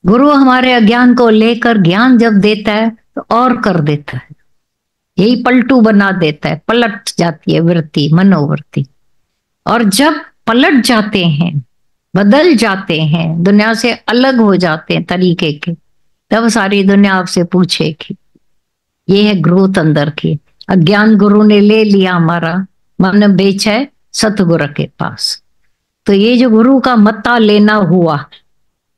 गुरु हमारे अज्ञान को लेकर ज्ञान जब देता है तो और कर देता है, यही पलटू बना देता है, पलट जाती है वृत्ति, मनोवृत्ति। और जब पलट जाते हैं, बदल जाते हैं, दुनिया से अलग हो जाते हैं तरीके के, तब सारी दुनिया आपसे पूछेगी। ये है ग्रोथ अंदर की। अज्ञान गुरु ने ले लिया हमारा, मन बेचा है सतगुरु के पास। तो ये जो गुरु का मत्ता लेना हुआ,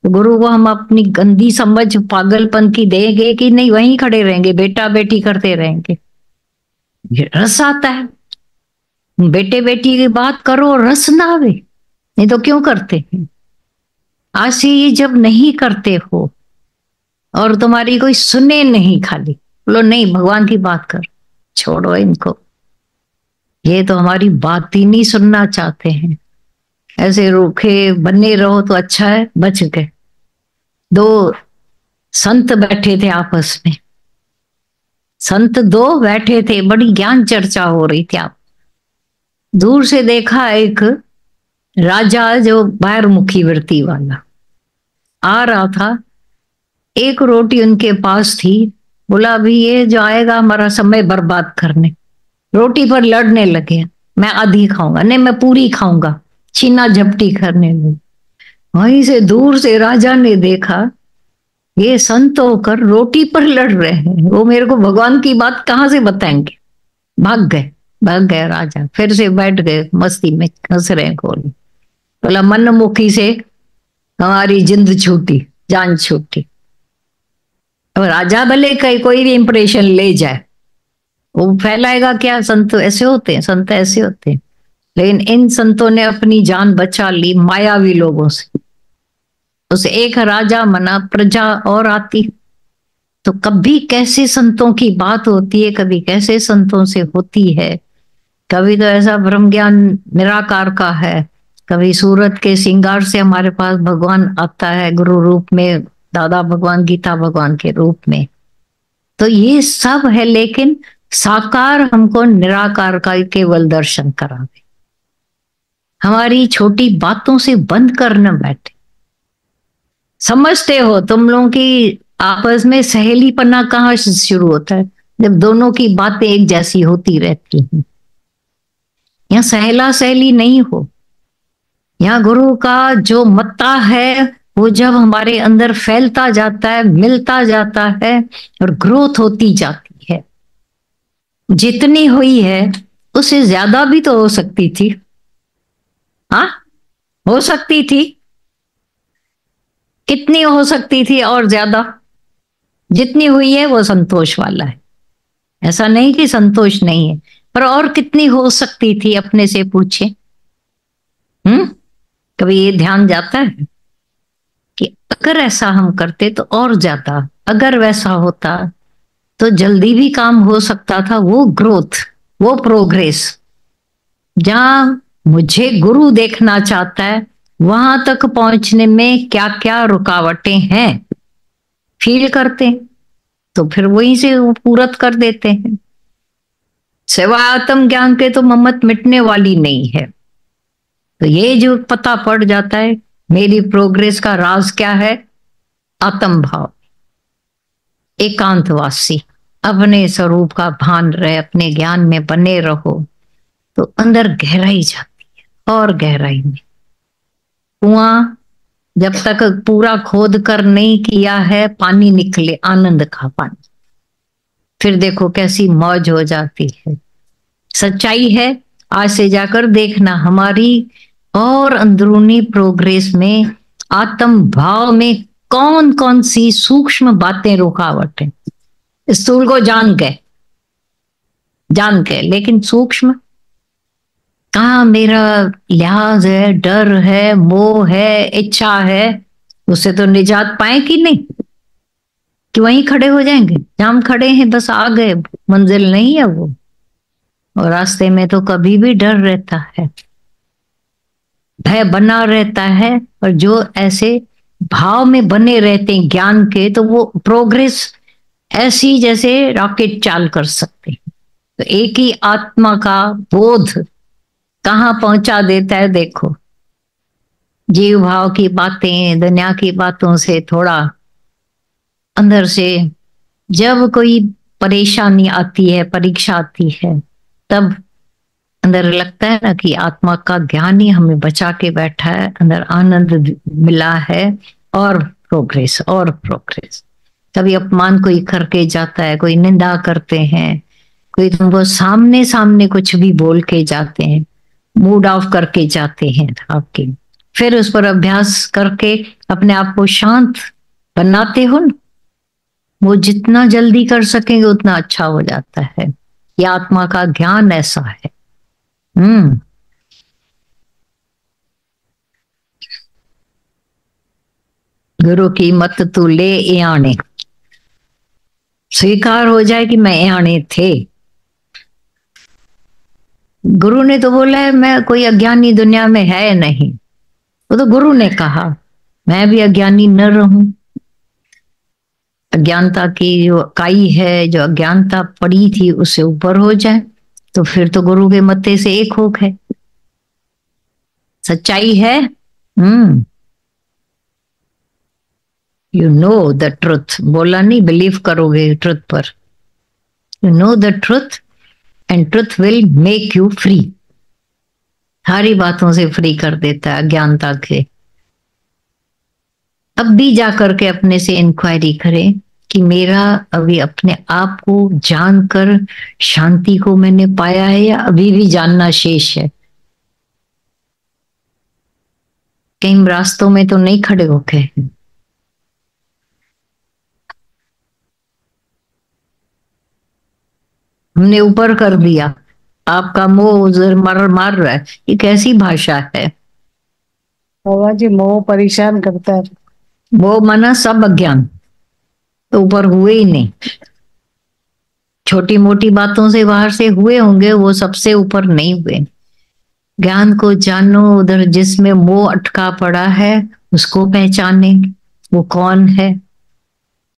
तो गुरु को हम अपनी गंदी समझ पागलपन की देंगे कि नहीं, वहीं खड़े रहेंगे, बेटा बेटी करते रहेंगे। रस आता है, बेटे बेटी की बात करो, रस ना आवे, नहीं तो क्यों करते हैं। आज से ये जब नहीं करते हो और तुम्हारी कोई सुने नहीं, खाली बोलो नहीं भगवान की बात कर, छोड़ो इनको, ये तो हमारी बात ही नहीं सुनना चाहते हैं, ऐसे रूखे बने रहो तो अच्छा है, बच गए। दो संत बैठे थे आपस में, संत दो बैठे थे, बड़ी ज्ञान चर्चा हो रही थी। आप दूर से देखा एक राजा जो बाहरमुखी वृत्ति वाला आ रहा था, एक रोटी उनके पास थी, बोला अभी ये जो आएगा हमारा समय बर्बाद करने, रोटी पर लड़ने लगे, मैं आधी खाऊंगा, नहीं मैं पूरी खाऊंगा, छीना झपटी करने लगे। वहीं से दूर से राजा ने देखा ये संत होकर रोटी पर लड़ रहे हैं, वो मेरे को भगवान की बात कहाँ से बताएंगे। भाग गए राजा, फिर से बैठ गए मस्ती में, हंस रहे खोल। बोला मनमुखी से हमारी जिंद छूटी, जान छूटी। अब राजा भले कोई भी इंप्रेशन ले जाए, वो फैलाएगा क्या, संत ऐसे होते हैं, संत ऐसे होते हैं। लेकिन इन संतों ने अपनी जान बचा ली मायावी लोगों से। उस एक राजा मना, प्रजा और आती। तो कभी कैसे संतों की बात होती है, कभी कैसे संतों से होती है। कभी तो ऐसा ब्रह्म ज्ञान निराकार का है, कभी सूरत के श्रृंगार से हमारे पास भगवान आता है गुरु रूप में, दादा भगवान, गीता भगवान के रूप में। तो ये सब है, लेकिन साकार हमको निराकार का केवल दर्शन करावे, हमारी छोटी बातों से बंद कर न बैठे। समझते हो तुम लोगों की आपस में सहेलीपना कहाँ शुरू होता है, जब दोनों की बातें एक जैसी होती रहती हैं। यहाँ सहेला सहेली नहीं हो, यहाँ गुरु का जो मत्ता है वो जब हमारे अंदर फैलता जाता है, मिलता जाता है और ग्रोथ होती जाती है। जितनी हुई है उससे ज्यादा भी तो हो सकती थी, हाँ हो सकती थी, कितनी हो सकती थी और ज्यादा। जितनी हुई है वो संतोष वाला है, ऐसा नहीं कि संतोष नहीं है, पर और कितनी हो सकती थी अपने से पूछे। कभी ये ध्यान जाता है कि अगर ऐसा हम करते तो और ज्यादा, अगर वैसा होता तो जल्दी भी काम हो सकता था। वो ग्रोथ, वो प्रोग्रेस, जहां मुझे गुरु देखना चाहता है वहां तक पहुंचने में क्या क्या रुकावटें हैं फील करते हैं, तो फिर वहीं से वो पूरत कर देते हैं। सिवाय आत्म ज्ञान के तो मम्मत मिटने वाली नहीं है। तो ये जो पता पड़ जाता है मेरी प्रोग्रेस का राज क्या है, आत्म भाव, एकांतवासी, अपने स्वरूप का भान रहे, अपने ज्ञान में बने रहो, तो अंदर गहराई जाती है। और गहराई में कुआं जब तक पूरा खोद कर नहीं किया है, पानी निकले, आनंद का पानी, फिर देखो कैसी मौज हो जाती है। सच्चाई है, आज से जाकर देखना हमारी और अंदरूनी प्रोग्रेस में, आत्म भाव में कौन कौन सी सूक्ष्म बातें रुकावट है। स्थूल को जान के, लेकिन सूक्ष्म कहाँ मेरा लिहाज है, डर है, मोह है, इच्छा है, उससे तो निजात पाए कि नहीं, कि वहीं खड़े हो जाएंगे जहां हम खड़े हैं, बस आ गए, मंजिल नहीं है वो। और रास्ते में तो कभी भी डर रहता है, भय बना रहता है। और जो ऐसे भाव में बने रहते हैं ज्ञान के, तो वो प्रोग्रेस ऐसी जैसे रॉकेट चाल कर सकते हैं। तो एक ही आत्मा का बोध कहाँ पहुंचा देता है देखो। जीव भाव की बातें, दुनिया की बातों से थोड़ा अंदर से जब कोई परेशानी आती है, परीक्षा आती है, तब अंदर लगता है ना कि आत्मा का ज्ञान ही हमें बचा के बैठा है, अंदर आनंद मिला है, और प्रोग्रेस और प्रोग्रेस। कभी अपमान कोई करके जाता है, कोई निंदा करते हैं, कोई तुमको सामने सामने कुछ भी बोल के जाते हैं, मूड ऑफ करके जाते हैं आपके, फिर उस पर अभ्यास करके अपने आप को शांत बनाते हो न, वो जितना जल्दी कर सकेंगे उतना अच्छा हो जाता है। ये आत्मा का ज्ञान ऐसा है। हम्म। गुरु की मत तू ले याने, स्वीकार हो जाए कि मैं याने थे। गुरु ने तो बोला है मैं कोई अज्ञानी दुनिया में है नहीं, वो तो गुरु ने कहा मैं भी अज्ञानी न रहूं। अज्ञानता की जो काई है, जो अज्ञानता पड़ी थी, उससे ऊपर हो जाए, तो फिर तो गुरु के मत्थे से एक होक है, सच्चाई है। हम्म। यू नो द ट्रुथ, बोला नहीं बिलीव करोगे ट्रुथ पर। You know the truth and truth will make you free. सारी बातों से फ्री कर देता है अज्ञानता के। अब भी जा करके अपने से इंक्वायरी करें कि मेरा अभी अपने आप को जानकर शांति को मैंने पाया है या अभी भी जानना शेष है। कहीं रास्तों में तो नहीं खड़े होके। हमने ऊपर कर दिया, आपका मोह उधर मर मार रहा है, ये कैसी भाषा है। बाबा जी मोह परेशान करता है। मोह माना सब अज्ञान, तो ऊपर हुए ही नहीं। छोटी मोटी बातों से बाहर से हुए होंगे, वो सबसे ऊपर नहीं हुए। ज्ञान को जानो, उधर जिसमें मोह अटका पड़ा है उसको पहचाने, वो कौन है।